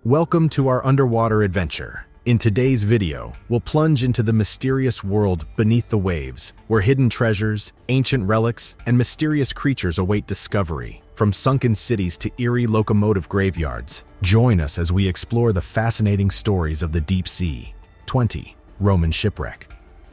Welcome to our underwater adventure. In today's video, we'll plunge into the mysterious world beneath the waves, where hidden treasures, ancient relics, and mysterious creatures await discovery. From sunken cities to eerie locomotive graveyards, join us as we explore the fascinating stories of the deep sea. 20. Roman shipwreck.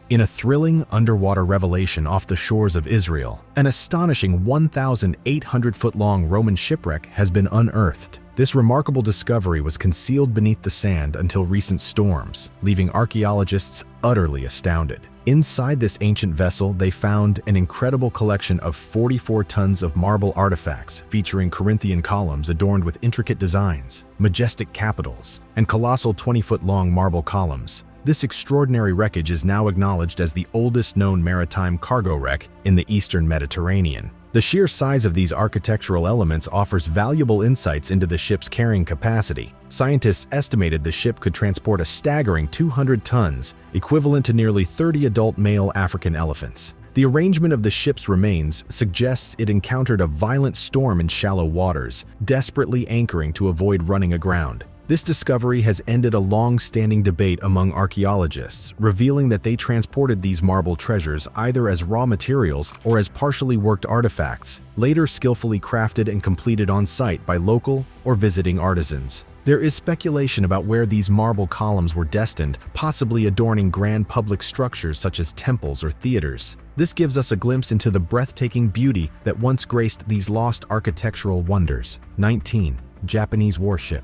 In a thrilling underwater revelation off the shores of Israel, an astonishing 1,800-foot-long Roman shipwreck has been unearthed. This remarkable discovery was concealed beneath the sand until recent storms, leaving archaeologists utterly astounded. Inside this ancient vessel, they found an incredible collection of 44 tons of marble artifacts featuring Corinthian columns adorned with intricate designs, majestic capitals, and colossal 20-foot-long marble columns. This extraordinary wreckage is now acknowledged as the oldest known maritime cargo wreck in the eastern Mediterranean. The sheer size of these architectural elements offers valuable insights into the ship's carrying capacity. Scientists estimated the ship could transport a staggering 200 tons, equivalent to nearly 30 adult male African elephants. The arrangement of the ship's remains suggests it encountered a violent storm in shallow waters, desperately anchoring to avoid running aground. This discovery has ended a long-standing debate among archaeologists, revealing that they transported these marble treasures either as raw materials or as partially worked artifacts, later skillfully crafted and completed on site by local or visiting artisans. There is speculation about where these marble columns were destined, possibly adorning grand public structures such as temples or theaters. This gives us a glimpse into the breathtaking beauty that once graced these lost architectural wonders. 19. Japanese warship.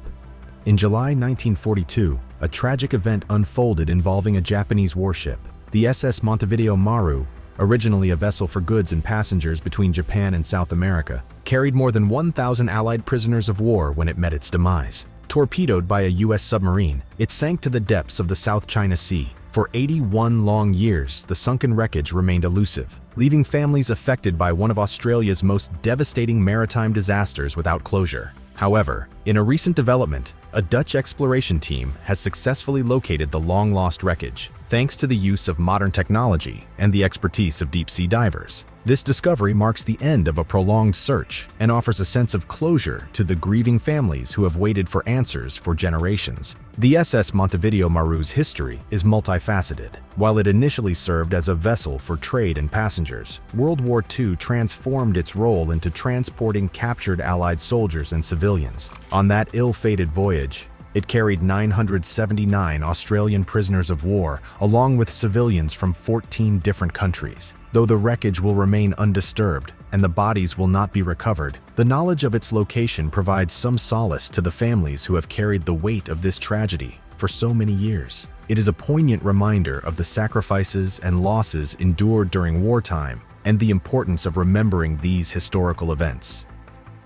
In July 1942, a tragic event unfolded involving a Japanese warship. The SS Montevideo Maru, originally a vessel for goods and passengers between Japan and South America, carried more than 1,000 Allied prisoners of war when it met its demise. Torpedoed by a U.S. submarine, it sank to the depths of the South China Sea. For 81 long years, the sunken wreckage remained elusive, leaving families affected by one of Australia's most devastating maritime disasters without closure. However, in a recent development, a Dutch exploration team has successfully located the long-lost wreckage, thanks to the use of modern technology and the expertise of deep-sea divers. This discovery marks the end of a prolonged search and offers a sense of closure to the grieving families who have waited for answers for generations. The SS Montevideo Maru's history is multifaceted. While it initially served as a vessel for trade and passengers, World War II transformed its role into transporting captured Allied soldiers and civilians. On that ill-fated voyage, it carried 979 Australian prisoners of war, along with civilians from 14 different countries. Though the wreckage will remain undisturbed and the bodies will not be recovered, the knowledge of its location provides some solace to the families who have carried the weight of this tragedy for so many years. It is a poignant reminder of the sacrifices and losses endured during wartime and the importance of remembering these historical events.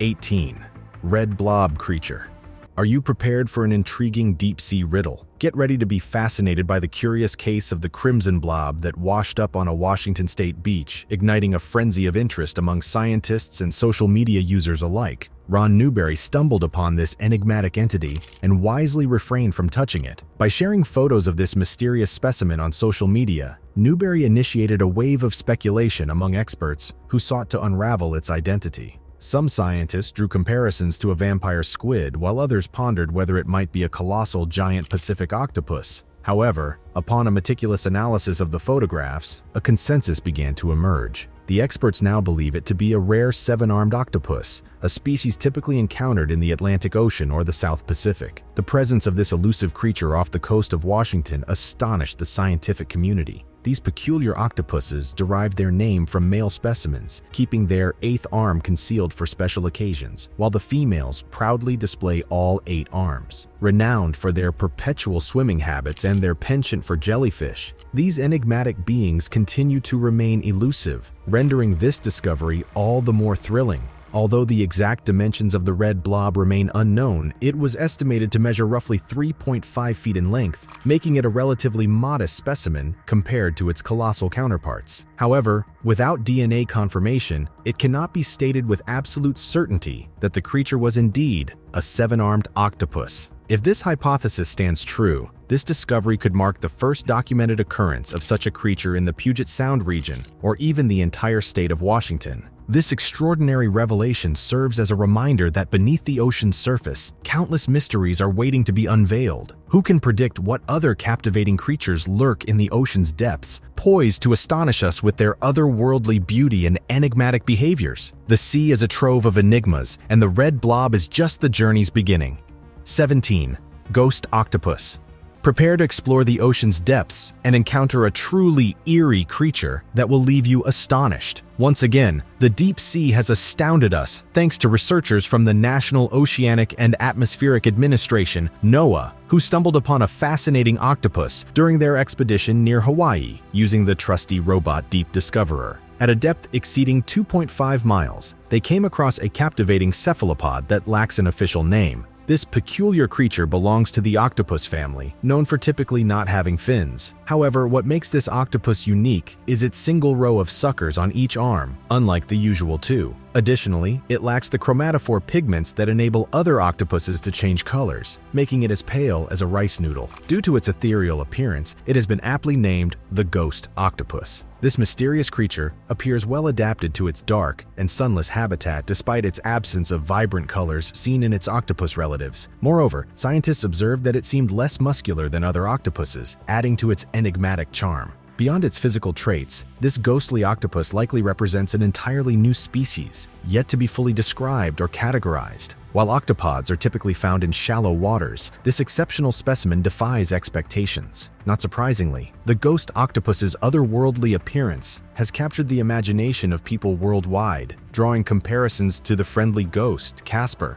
18. Red blob creature. Are you prepared for an intriguing deep-sea riddle? Get ready to be fascinated by the curious case of the crimson blob that washed up on a Washington state beach, igniting a frenzy of interest among scientists and social media users alike. Ron Newberry stumbled upon this enigmatic entity and wisely refrained from touching it. By sharing photos of this mysterious specimen on social media, Newberry initiated a wave of speculation among experts who sought to unravel its identity. Some scientists drew comparisons to a vampire squid, while others pondered whether it might be a colossal giant Pacific octopus. However, upon a meticulous analysis of the photographs, a consensus began to emerge. The experts now believe it to be a rare seven-armed octopus, a species typically encountered in the Atlantic Ocean or the South Pacific. The presence of this elusive creature off the coast of Washington astonished the scientific community. These peculiar octopuses derive their name from male specimens, keeping their eighth arm concealed for special occasions, while the females proudly display all 8 arms. Renowned for their perpetual swimming habits and their penchant for jellyfish, these enigmatic beings continue to remain elusive, rendering this discovery all the more thrilling. Although the exact dimensions of the red blob remain unknown, it was estimated to measure roughly 3.5 feet in length, making it a relatively modest specimen compared to its colossal counterparts. However, without DNA confirmation, it cannot be stated with absolute certainty that the creature was indeed a seven-armed octopus. If this hypothesis stands true, this discovery could mark the first documented occurrence of such a creature in the Puget Sound region or even the entire state of Washington. This extraordinary revelation serves as a reminder that beneath the ocean's surface, countless mysteries are waiting to be unveiled. Who can predict what other captivating creatures lurk in the ocean's depths, poised to astonish us with their otherworldly beauty and enigmatic behaviors? The sea is a trove of enigmas, and the red blob is just the journey's beginning. 17. Ghost octopus. Prepare to explore the ocean's depths and encounter a truly eerie creature that will leave you astonished. Once again, the deep sea has astounded us thanks to researchers from the National Oceanic and Atmospheric Administration, NOAA, who stumbled upon a fascinating octopus during their expedition near Hawaii using the trusty robot Deep Discoverer. At a depth exceeding 2.5 miles, they came across a captivating cephalopod that lacks an official name. This peculiar creature belongs to the octopus family, known for typically not having fins. However, what makes this octopus unique is its single row of suckers on each arm, unlike the usual two. Additionally, it lacks the chromatophore pigments that enable other octopuses to change colors, making it as pale as a rice noodle. Due to its ethereal appearance, it has been aptly named the ghost octopus. This mysterious creature appears well adapted to its dark and sunless habitat despite its absence of vibrant colors seen in its octopus relatives. Moreover, scientists observed that it seemed less muscular than other octopuses, adding to its enigmatic charm. Beyond its physical traits, this ghostly octopus likely represents an entirely new species, yet to be fully described or categorized. While octopods are typically found in shallow waters, this exceptional specimen defies expectations. Not surprisingly, the ghost octopus's otherworldly appearance has captured the imagination of people worldwide, drawing comparisons to the friendly ghost, Casper.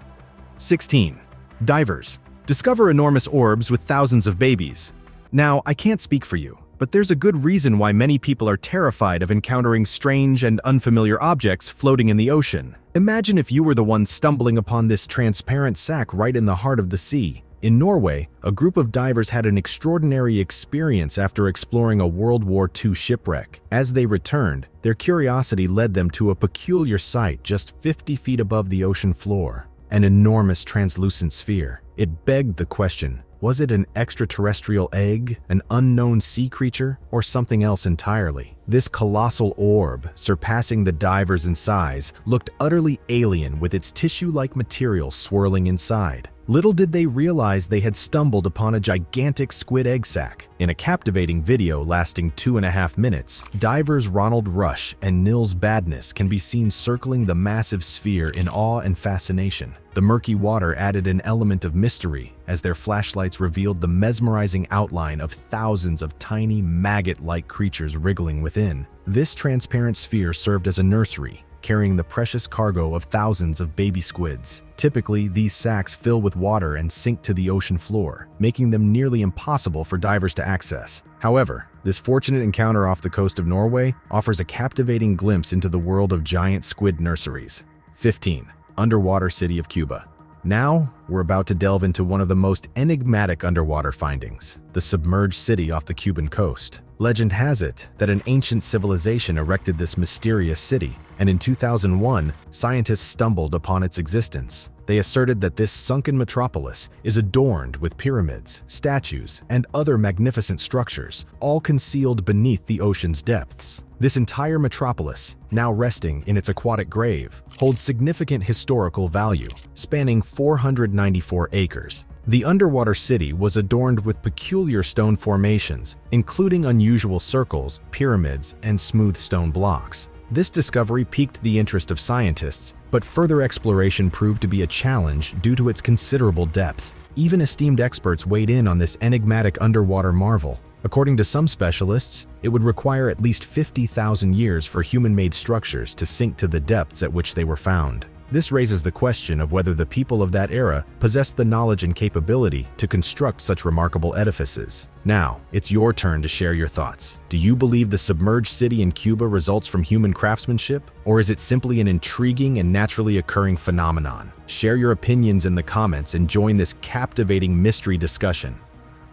16. Divers. Discover enormous orbs with thousands of babies. Now, I can't speak for you, but there's a good reason why many people are terrified of encountering strange and unfamiliar objects floating in the ocean. Imagine if you were the one stumbling upon this transparent sack right in the heart of the sea. In Norway, a group of divers had an extraordinary experience after exploring a World War II shipwreck. As they returned, their curiosity led them to a peculiar sight just 50 feet above the ocean floor. An enormous translucent sphere. It begged the question, was it an extraterrestrial egg, an unknown sea creature, or something else entirely? This colossal orb, surpassing the divers in size, looked utterly alien with its tissue-like material swirling inside. Little did they realize they had stumbled upon a gigantic squid egg sac. In a captivating video lasting 2.5 minutes, divers Ronald Rush and Nils Badness can be seen circling the massive sphere in awe and fascination. The murky water added an element of mystery as their flashlights revealed the mesmerizing outline of thousands of tiny maggot-like creatures wriggling within. This transparent sphere served as a nursery, carrying the precious cargo of thousands of baby squids. Typically, these sacs fill with water and sink to the ocean floor, making them nearly impossible for divers to access. However, this fortunate encounter off the coast of Norway offers a captivating glimpse into the world of giant squid nurseries. 15. Underwater city of Cuba. Now, we're about to delve into one of the most enigmatic underwater findings, the submerged city off the Cuban coast. Legend has it that an ancient civilization erected this mysterious city, and in 2001, scientists stumbled upon its existence. They asserted that this sunken metropolis is adorned with pyramids, statues, and other magnificent structures, all concealed beneath the ocean's depths. This entire metropolis, now resting in its aquatic grave, holds significant historical value, spanning 494 acres. The underwater city was adorned with peculiar stone formations, including unusual circles, pyramids, and smooth stone blocks. This discovery piqued the interest of scientists, but further exploration proved to be a challenge due to its considerable depth. Even esteemed experts weighed in on this enigmatic underwater marvel. According to some specialists, it would require at least 50,000 years for human-made structures to sink to the depths at which they were found. This raises the question of whether the people of that era possessed the knowledge and capability to construct such remarkable edifices. Now, it's your turn to share your thoughts. Do you believe the submerged city in Cuba results from human craftsmanship, or is it simply an intriguing and naturally occurring phenomenon? Share your opinions in the comments and join this captivating mystery discussion.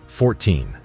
14.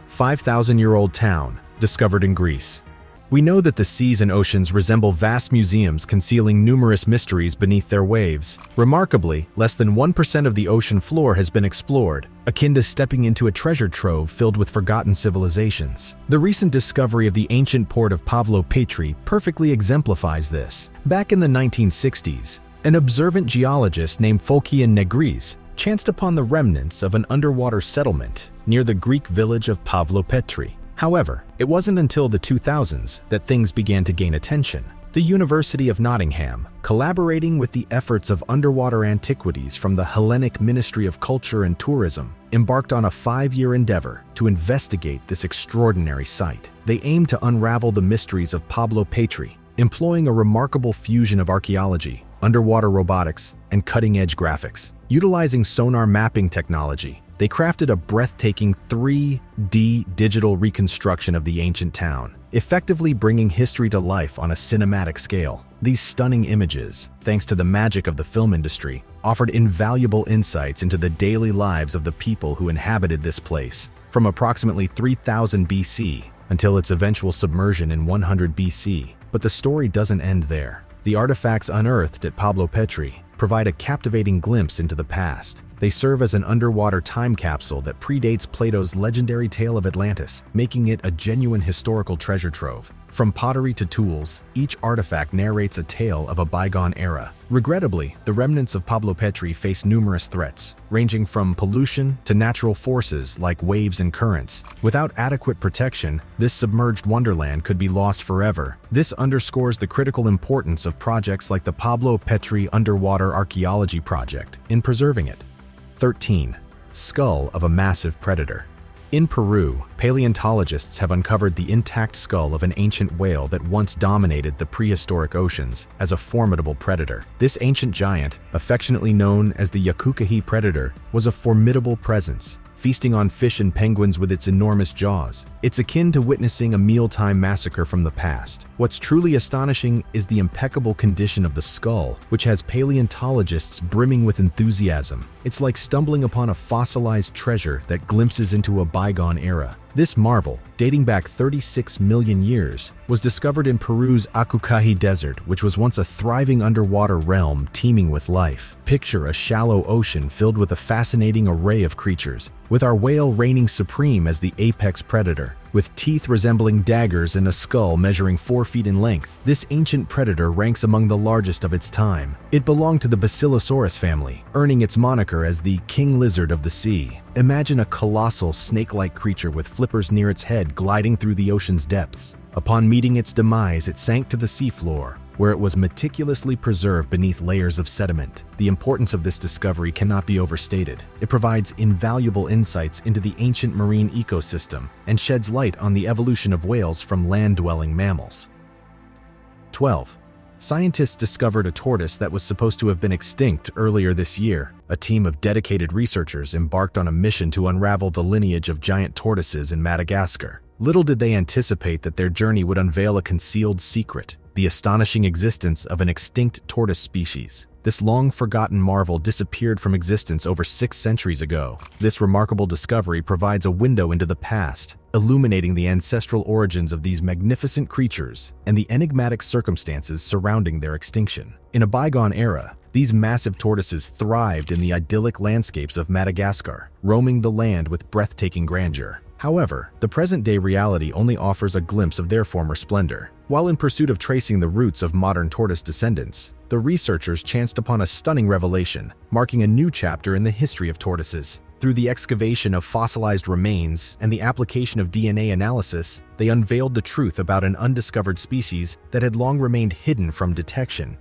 5,000-year-old town discovered in Greece. We know that the seas and oceans resemble vast museums concealing numerous mysteries beneath their waves. Remarkably, less than 1% of the ocean floor has been explored, akin to stepping into a treasure trove filled with forgotten civilizations. The recent discovery of the ancient port of Pavlo-Petri perfectly exemplifies this. Back in the 1960s, an observant geologist named Fokion Negris chanced upon the remnants of an underwater settlement near the Greek village of Pavlo-Petri. However, it wasn't until the 2000s that things began to gain attention. The University of Nottingham, collaborating with the efforts of underwater antiquities from the Hellenic Ministry of Culture and Tourism, embarked on a 5-year endeavor to investigate this extraordinary site. They aimed to unravel the mysteries of Pavlo-Petri, employing a remarkable fusion of archaeology, underwater robotics, and cutting-edge graphics. Utilizing sonar mapping technology, they crafted a breathtaking 3D digital reconstruction of the ancient town, effectively bringing history to life on a cinematic scale. These stunning images, thanks to the magic of the film industry, offered invaluable insights into the daily lives of the people who inhabited this place, from approximately 3000 BC until its eventual submersion in 100 BC. But the story doesn't end there. The artifacts unearthed at Pavlo-Petri provide a captivating glimpse into the past. They serve as an underwater time capsule that predates Plato's legendary tale of Atlantis, making it a genuine historical treasure trove. From pottery to tools, each artifact narrates a tale of a bygone era. Regrettably, the remnants of Pavlo-Petri face numerous threats, ranging from pollution to natural forces like waves and currents. Without adequate protection, this submerged wonderland could be lost forever. This underscores the critical importance of projects like the Pavlo-Petri Underwater Archaeology Project in preserving it. 13. Skull of a massive predator. In Peru, paleontologists have uncovered the intact skull of an ancient whale that once dominated the prehistoric oceans as a formidable predator. This ancient giant, affectionately known as the Yakukahi predator, was a formidable presence, feasting on fish and penguins with its enormous jaws. It's akin to witnessing a mealtime massacre from the past. What's truly astonishing is the impeccable condition of the skull, which has paleontologists brimming with enthusiasm. It's like stumbling upon a fossilized treasure that glimpses into a bygone era. This marvel, dating back 36 million years, was discovered in Peru's Acucaji Desert, which was once a thriving underwater realm teeming with life. Picture a shallow ocean filled with a fascinating array of creatures, with our whale reigning supreme as the apex predator. With teeth resembling daggers and a skull measuring 4 feet in length, this ancient predator ranks among the largest of its time. It belonged to the Basilosaurus family, earning its moniker as the king lizard of the sea. Imagine a colossal snake-like creature with flippers near its head gliding through the ocean's depths. Upon meeting its demise, it sank to the seafloor, where it was meticulously preserved beneath layers of sediment. The importance of this discovery cannot be overstated. It provides invaluable insights into the ancient marine ecosystem and sheds light on the evolution of whales from land-dwelling mammals. 12. Scientists discovered a tortoise that was supposed to have been extinct earlier this year. A team of dedicated researchers embarked on a mission to unravel the lineage of giant tortoises in Madagascar. Little did they anticipate that their journey would unveil a concealed secret: the astonishing existence of an extinct tortoise species. This long-forgotten marvel disappeared from existence over 6 centuries ago. This remarkable discovery provides a window into the past, illuminating the ancestral origins of these magnificent creatures and the enigmatic circumstances surrounding their extinction. In a bygone era, these massive tortoises thrived in the idyllic landscapes of Madagascar, roaming the land with breathtaking grandeur. However, the present-day reality only offers a glimpse of their former splendor. While in pursuit of tracing the roots of modern tortoise descendants, the researchers chanced upon a stunning revelation, marking a new chapter in the history of tortoises. Through the excavation of fossilized remains and the application of DNA analysis, they unveiled the truth about an undiscovered species that had long remained hidden from detection.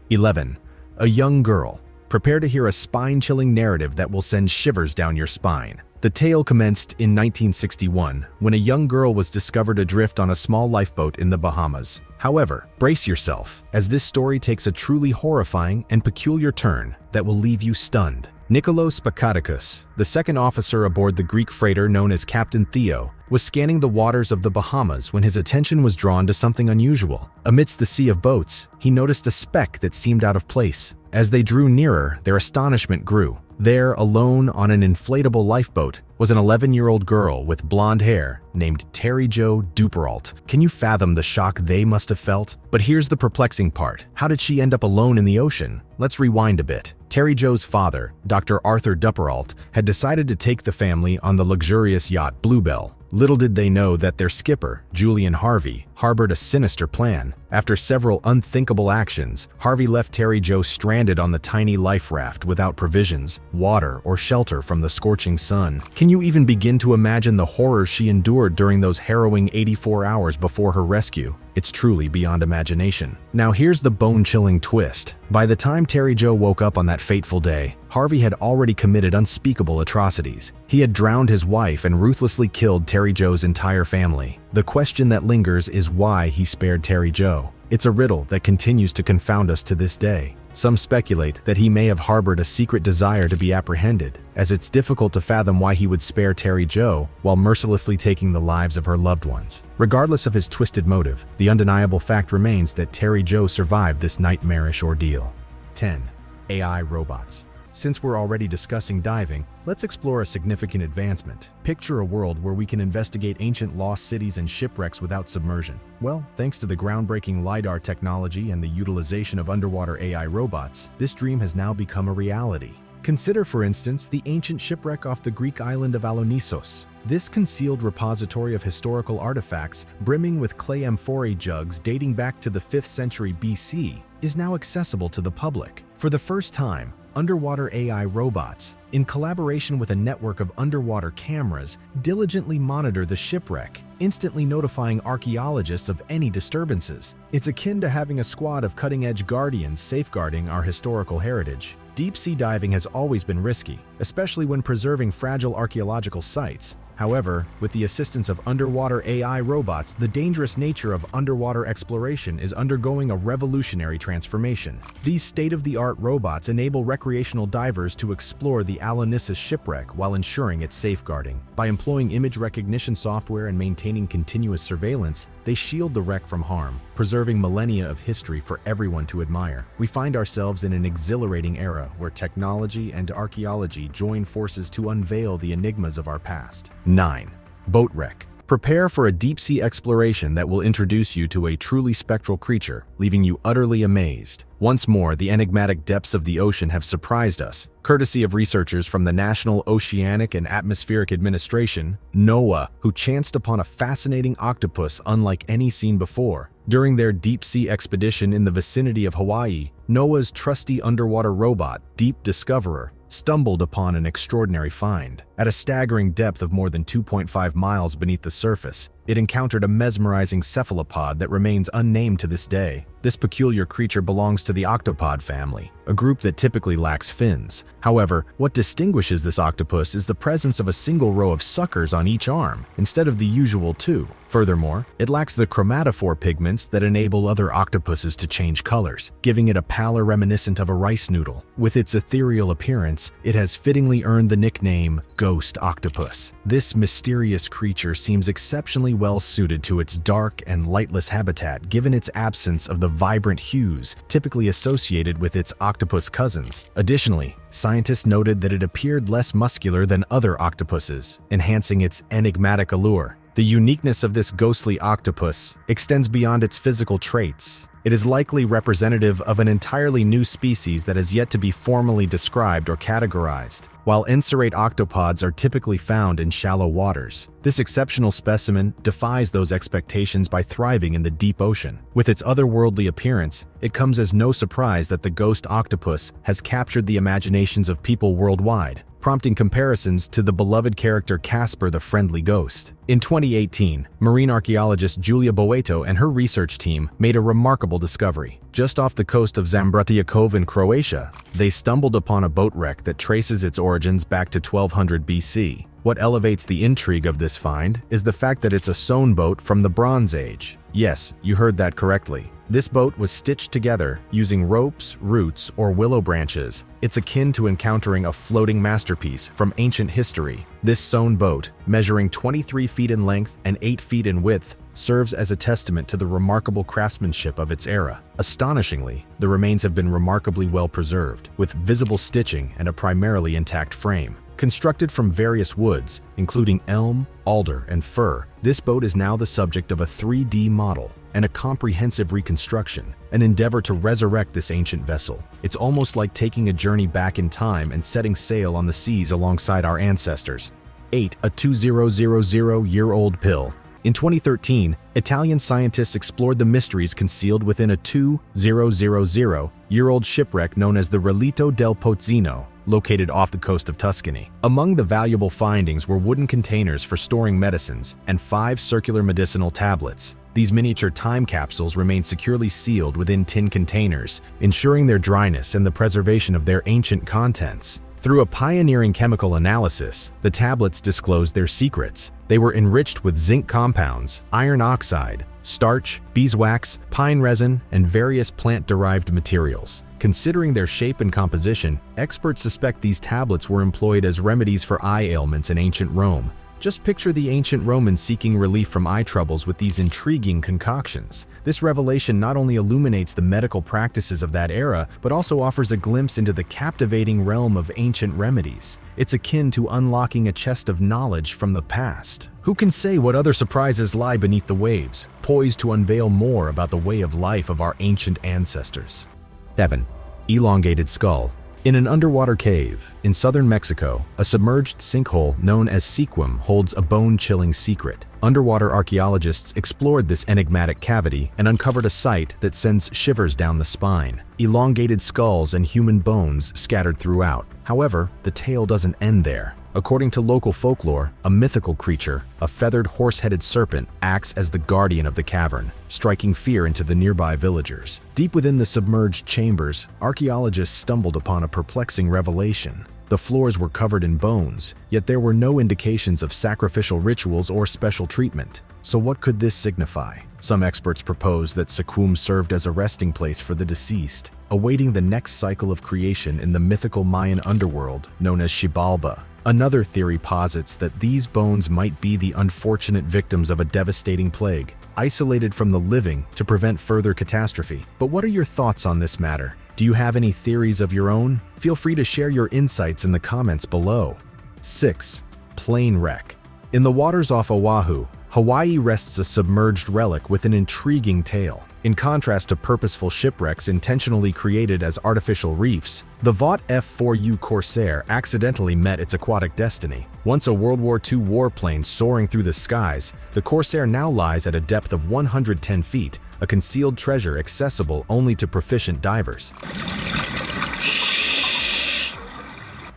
11. A young girl. Prepare to hear a spine-chilling narrative that will send shivers down your spine. The tale commenced in 1961, when a young girl was discovered adrift on a small lifeboat in the Bahamas. However, brace yourself, as this story takes a truly horrifying and peculiar turn that will leave you stunned. Nikolaos Spakadakis, the second officer aboard the Greek freighter known as Captain Theo, was scanning the waters of the Bahamas when his attention was drawn to something unusual. Amidst the sea of boats, he noticed a speck that seemed out of place. As they drew nearer, their astonishment grew. There, alone on an inflatable lifeboat, was an 11-year-old girl with blonde hair named Terry Jo Duperalt. Can you fathom the shock they must have felt? But here's the perplexing part. How did she end up alone in the ocean? Let's rewind a bit. Terry Jo's father, Dr. Arthur Duperalt, had decided to take the family on the luxurious yacht Bluebell. Little did they know that their skipper, Julian Harvey, harbored a sinister plan. After several unthinkable actions, Harvey left Terry Jo stranded on the tiny life raft without provisions, water, or shelter from the scorching sun. Can you even begin to imagine the horrors she endured during those harrowing 84 hours before her rescue? It's truly beyond imagination. Now here's the bone-chilling twist. By the time Terry Jo woke up on that fateful day, Harvey had already committed unspeakable atrocities. He had drowned his wife and ruthlessly killed Terry Jo's entire family. The question that lingers is why he spared Terry Jo. It's a riddle that continues to confound us to this day. Some speculate that he may have harbored a secret desire to be apprehended, as it's difficult to fathom why he would spare Terry Jo while mercilessly taking the lives of her loved ones. Regardless of his twisted motive, the undeniable fact remains that Terry Jo survived this nightmarish ordeal. 10. AI robots. Since we're already discussing diving, let's explore a significant advancement. Picture a world where we can investigate ancient lost cities and shipwrecks without submersion. Well, thanks to the groundbreaking LiDAR technology and the utilization of underwater AI robots, this dream has now become a reality. Consider, for instance, the ancient shipwreck off the Greek island of Alonissos. This concealed repository of historical artifacts, brimming with clay amphorae jugs dating back to the 5th century BC, is now accessible to the public. For the first time, underwater AI robots, in collaboration with a network of underwater cameras, diligently monitor the shipwreck, instantly notifying archaeologists of any disturbances. It's akin to having a squad of cutting-edge guardians safeguarding our historical heritage. Deep-sea diving has always been risky, especially when preserving fragile archaeological sites. However, with the assistance of underwater AI robots, the dangerous nature of underwater exploration is undergoing a revolutionary transformation. These state-of-the-art robots enable recreational divers to explore the Alonissos shipwreck while ensuring its safeguarding. By employing image recognition software and maintaining continuous surveillance, they shield the wreck from harm, preserving millennia of history for everyone to admire. We find ourselves in an exhilarating era where technology and archaeology join forces to unveil the enigmas of our past. 9. Boat wreck. Prepare for a deep-sea exploration that will introduce you to a truly spectral creature, leaving you utterly amazed. Once more, the enigmatic depths of the ocean have surprised us. Courtesy of researchers from the National Oceanic and Atmospheric Administration, NOAA, who chanced upon a fascinating octopus unlike any seen before. During their deep-sea expedition in the vicinity of Hawaii, NOAA's trusty underwater robot, Deep Discoverer, stumbled upon an extraordinary find. At a staggering depth of more than 2.5 miles beneath the surface, it encountered a mesmerizing cephalopod that remains unnamed to this day. This peculiar creature belongs to the octopod family, a group that typically lacks fins. However, what distinguishes this octopus is the presence of a single row of suckers on each arm, instead of the usual two. Furthermore, it lacks the chromatophore pigments that enable other octopuses to change colors, giving it a pallor reminiscent of a rice noodle. With its ethereal appearance, it has fittingly earned the nickname Ghost Octopus. This mysterious creature seems exceptionally well suited to its dark and lightless habitat, given its absence of the vibrant hues typically associated with its octopus cousins. Additionally, scientists noted that it appeared less muscular than other octopuses, enhancing its enigmatic allure. The uniqueness of this ghostly octopus extends beyond its physical traits. It is likely representative of an entirely new species that has yet to be formally described or categorized. While encerate octopods are typically found in shallow waters, this exceptional specimen defies those expectations by thriving in the deep ocean. With its otherworldly appearance, it comes as no surprise that the ghost octopus has captured the imaginations of people worldwide, prompting comparisons to the beloved character Casper the Friendly Ghost. In 2018, marine archaeologist Julia Boeto and her research team made a remarkable discovery. Just off the coast of Zambrotia Cove in Croatia, they stumbled upon a boat wreck that traces its origins back to 1200 BC. What elevates the intrigue of this find is the fact that it's a sewn boat from the Bronze Age. Yes, you heard that correctly. This boat was stitched together using ropes, roots, or willow branches. It's akin to encountering a floating masterpiece from ancient history. This sewn boat, measuring 23 feet in length and 8 feet in width, serves as a testament to the remarkable craftsmanship of its era. Astonishingly, the remains have been remarkably well preserved, with visible stitching and a primarily intact frame. Constructed from various woods, including elm, alder, and fir, this boat is now the subject of a 3D model and a comprehensive reconstruction, an endeavor to resurrect this ancient vessel. It's almost like taking a journey back in time and setting sail on the seas alongside our ancestors. 8. A 2,000-year-old pill. In 2013, Italian scientists explored the mysteries concealed within a 2,000-year-old shipwreck known as the Relitto del Pozzino, located off the coast of Tuscany. Among the valuable findings were wooden containers for storing medicines and 5 circular medicinal tablets. These miniature time capsules remain securely sealed within tin containers, ensuring their dryness and the preservation of their ancient contents. Through a pioneering chemical analysis, the tablets disclosed their secrets. They were enriched with zinc compounds, iron oxide, starch, beeswax, pine resin, and various plant-derived materials. Considering their shape and composition, experts suspect these tablets were employed as remedies for eye ailments in ancient Rome. Just picture the ancient Romans seeking relief from eye troubles with these intriguing concoctions. This revelation not only illuminates the medical practices of that era, but also offers a glimpse into the captivating realm of ancient remedies. It's akin to unlocking a chest of knowledge from the past. Who can say what other surprises lie beneath the waves, poised to unveil more about the way of life of our ancient ancestors? 7. Elongated skull. In an underwater cave in southern Mexico, a submerged sinkhole known as Sequim holds a bone-chilling secret. Underwater archaeologists explored this enigmatic cavity and uncovered a sight that sends shivers down the spine. Elongated skulls and human bones scattered throughout. However, the tale doesn't end there. According to local folklore, a mythical creature, a feathered horse-headed serpent, acts as the guardian of the cavern, striking fear into the nearby villagers. Deep within the submerged chambers, archaeologists stumbled upon a perplexing revelation. The floors were covered in bones, yet there were no indications of sacrificial rituals or special treatment. So what could this signify? Some experts propose that Sequim served as a resting place for the deceased, awaiting the next cycle of creation in the mythical Mayan underworld known as Xibalba. Another theory posits that these bones might be the unfortunate victims of a devastating plague, isolated from the living to prevent further catastrophe. But what are your thoughts on this matter? Do you have any theories of your own? Feel free to share your insights in the comments below. 6. Plane wreck. In the waters off Oahu, Hawaii rests a submerged relic with an intriguing tale. In contrast to purposeful shipwrecks intentionally created as artificial reefs, the Vought F-4U Corsair accidentally met its aquatic destiny. Once a World War II warplane soaring through the skies, the Corsair now lies at a depth of 110 feet, a concealed treasure accessible only to proficient divers.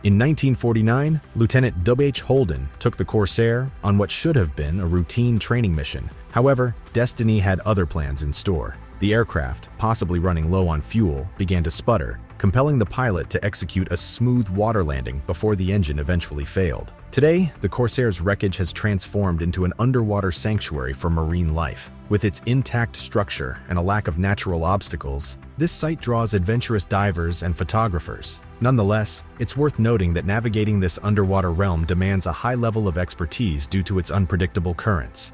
In 1949, Lieutenant W.H. Holden took the Corsair on what should have been a routine training mission. However, destiny had other plans in store. The aircraft, possibly running low on fuel, began to sputter, compelling the pilot to execute a smooth water landing before the engine eventually failed. Today, the Corsair's wreckage has transformed into an underwater sanctuary for marine life. With its intact structure and a lack of natural obstacles, this site draws adventurous divers and photographers. Nonetheless, it's worth noting that navigating this underwater realm demands a high level of expertise due to its unpredictable currents.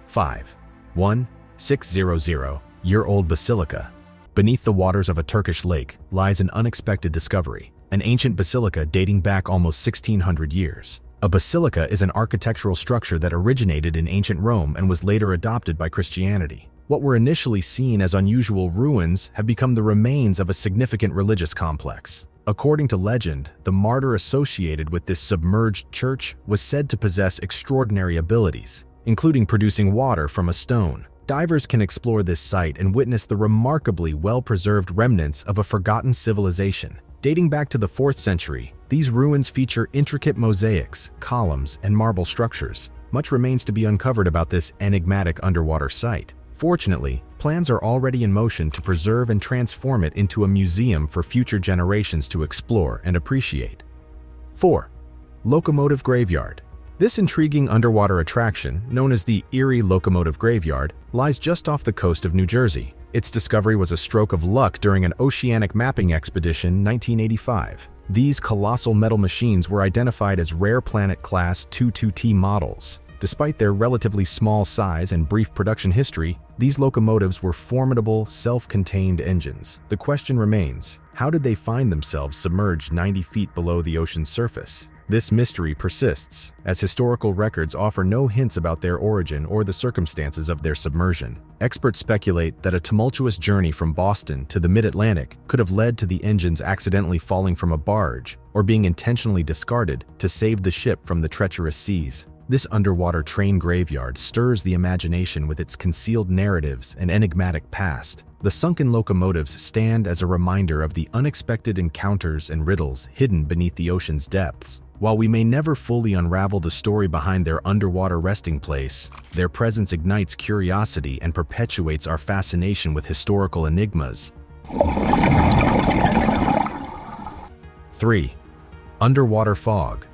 5. 1,600-year-old basilica. Beneath the waters of a Turkish lake lies an unexpected discovery, an ancient basilica dating back almost 1,600 years. A basilica is an architectural structure that originated in ancient Rome and was later adopted by Christianity. What were initially seen as unusual ruins have become the remains of a significant religious complex. According to legend, the martyr associated with this submerged church was said to possess extraordinary abilities, including producing water from a stone. Divers can explore this site and witness the remarkably well-preserved remnants of a forgotten civilization. Dating back to the 4th century, these ruins feature intricate mosaics, columns, and marble structures. Much remains to be uncovered about this enigmatic underwater site. Fortunately, plans are already in motion to preserve and transform it into a museum for future generations to explore and appreciate. 4. Locomotive Graveyard. This intriguing underwater attraction, known as the Erie Locomotive Graveyard, lies just off the coast of New Jersey. Its discovery was a stroke of luck during an oceanic mapping expedition in 1985. These colossal metal machines were identified as Rare Planet Class 22T models. Despite their relatively small size and brief production history, these locomotives were formidable, self-contained engines. The question remains, how did they find themselves submerged 90 feet below the ocean's surface? This mystery persists, as historical records offer no hints about their origin or the circumstances of their submersion. Experts speculate that a tumultuous journey from Boston to the mid-Atlantic could have led to the engines accidentally falling from a barge or being intentionally discarded to save the ship from the treacherous seas. This underwater train graveyard stirs the imagination with its concealed narratives and enigmatic past. The sunken locomotives stand as a reminder of the unexpected encounters and riddles hidden beneath the ocean's depths. While we may never fully unravel the story behind their underwater resting place, their presence ignites curiosity and perpetuates our fascination with historical enigmas. 3. Underwater fog.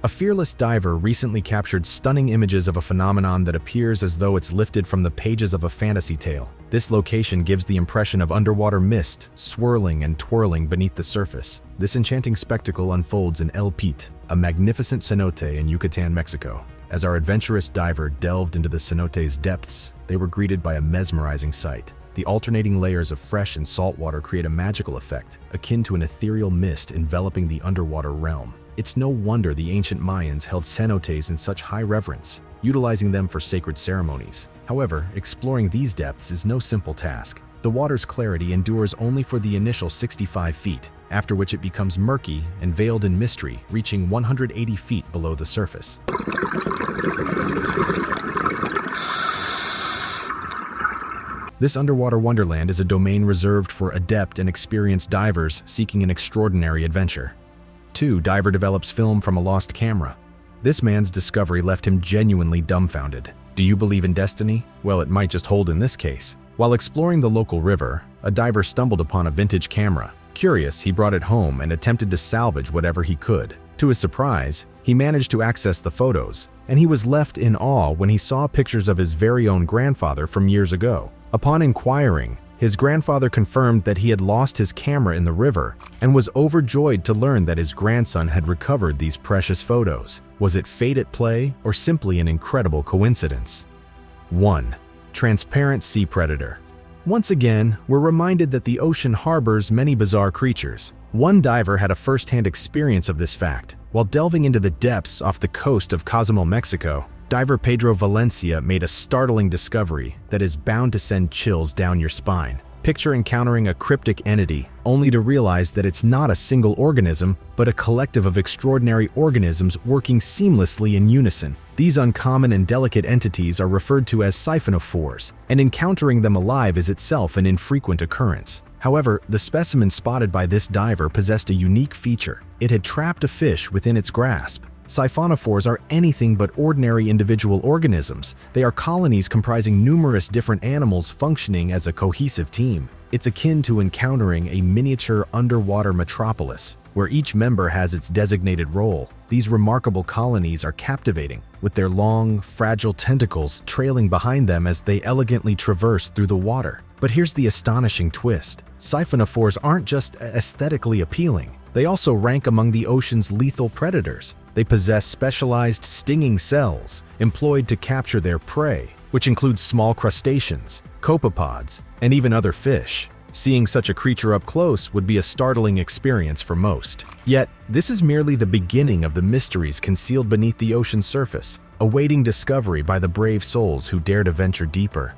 A fearless diver recently captured stunning images of a phenomenon that appears as though it's lifted from the pages of a fantasy tale. This location gives the impression of underwater mist swirling and twirling beneath the surface. This enchanting spectacle unfolds in El Pit, a magnificent cenote in Yucatan, Mexico. As our adventurous diver delved into the cenote's depths, they were greeted by a mesmerizing sight. The alternating layers of fresh and salt water create a magical effect, akin to an ethereal mist enveloping the underwater realm. It's no wonder the ancient Mayans held cenotes in such high reverence, utilizing them for sacred ceremonies. However, exploring these depths is no simple task. The water's clarity endures only for the initial 65 feet, after which it becomes murky and veiled in mystery, reaching 180 feet below the surface. This underwater wonderland is a domain reserved for adept and experienced divers seeking an extraordinary adventure. 2. Diver develops film from a lost camera. This man's discovery left him genuinely dumbfounded. Do you believe in destiny? Well, it might just hold in this case. While exploring the local river, a diver stumbled upon a vintage camera. Curious, he brought it home and attempted to salvage whatever he could. To his surprise, he managed to access the photos, and he was left in awe when he saw pictures of his very own grandfather from years ago. Upon inquiring, his grandfather confirmed that he had lost his camera in the river and was overjoyed to learn that his grandson had recovered these precious photos. Was it fate at play or simply an incredible coincidence? 1. Transparent sea predator. Once again, we're reminded that the ocean harbors many bizarre creatures. One diver had a first-hand experience of this fact. While delving into the depths off the coast of Cozumel, Mexico, diver Pedro Valencia made a startling discovery that is bound to send chills down your spine. Picture encountering a cryptic entity, only to realize that it's not a single organism, but a collective of extraordinary organisms working seamlessly in unison. These uncommon and delicate entities are referred to as siphonophores, and encountering them alive is itself an infrequent occurrence. However, the specimen spotted by this diver possessed a unique feature. It had trapped a fish within its grasp. Siphonophores are anything but ordinary individual organisms. They are colonies comprising numerous different animals functioning as a cohesive team. It's akin to encountering a miniature underwater metropolis, where each member has its designated role. These remarkable colonies are captivating, with their long, fragile tentacles trailing behind them as they elegantly traverse through the water. But here's the astonishing twist. Siphonophores aren't just aesthetically appealing. They also rank among the ocean's lethal predators. They possess specialized stinging cells employed to capture their prey, which includes small crustaceans, copepods, and even other fish. Seeing such a creature up close would be a startling experience for most. Yet, this is merely the beginning of the mysteries concealed beneath the ocean's surface, awaiting discovery by the brave souls who dare to venture deeper.